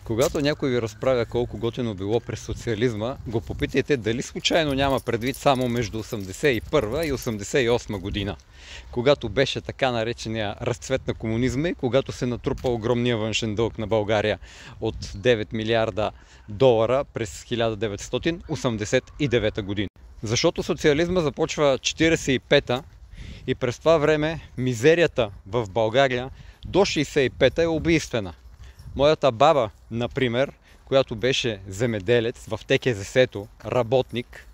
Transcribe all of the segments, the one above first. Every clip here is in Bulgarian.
Когато някой ви разправя колко готино било през социализма, го попитайте дали случайно няма предвид само между 81 и 88 година, когато беше така наречения разцвет на комунизма и когато се натрупа огромния външен дълг на България от 9 милиарда долара през 1989 година. Защото социализма започва 45-та и през това време мизерията в България до 65-та е убийствена. Моята баба, например, която беше земеделец в ТКЗС-то, работник,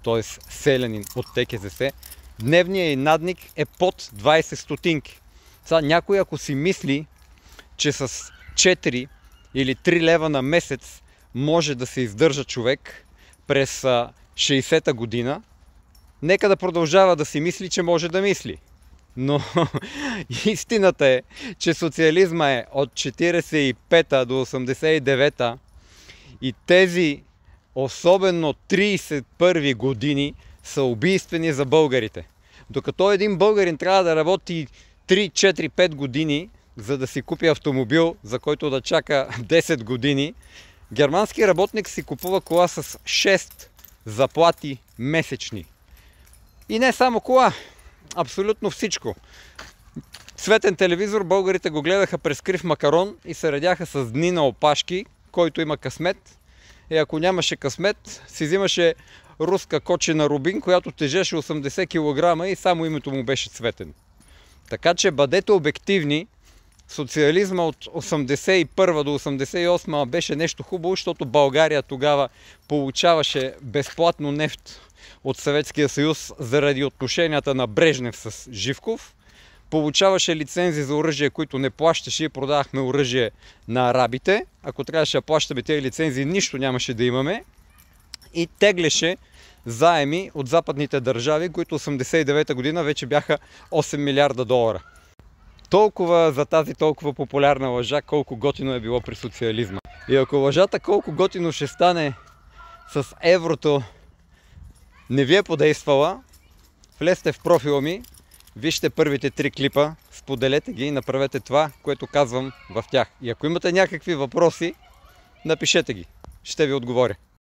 т.е. селянин от ТКЗС, дневният й надник е под 20 стотинки. Сега някой, ако си мисли, че с 4 или 3 лева на месец може да се издържа човек през 60-та година, нека да продължава да си мисли, че може да мисли. Но истината е, че социализма е от 45-та до 89-та и тези особено 31 години са убийствени за българите. Докато един българин трябва да работи 3, 4, 5 години, за да си купи автомобил, за който да чака 10 години, германски работник си купува кола с 6 заплати месечни. И не само кола. Абсолютно всичко. Цветен телевизор българите го гледаха през крив макарон и се редяха с дни на опашки, който има късмет. И ако нямаше късмет, си взимаше руска кочина Рубин, която тежеше 80 кг и само името му беше Цветен. Така че бъдете обективни. Социализма от 81 до 88 беше нещо хубаво, защото България тогава получаваше безплатно нефт от Съветския съюз заради отношенията на Брежнев с Живков. Получаваше лицензи за оръжие, които не плащаше и продавахме оръжие на арабите. Ако трябваше да плащаме тези лицензии, нищо нямаше да имаме. И теглеше заеми от западните държави, които 89-та година вече бяха 8 милиарда долара. Толкова за тази толкова популярна лъжа, колко готино е било при социализма. И ако лъжата колко готино ще стане с еврото не ви е подействала, влезте в профила ми, вижте първите 3 клипа, споделете ги и направете това, което казвам в тях. И ако имате някакви въпроси, напишете ги. Ще ви отговоря.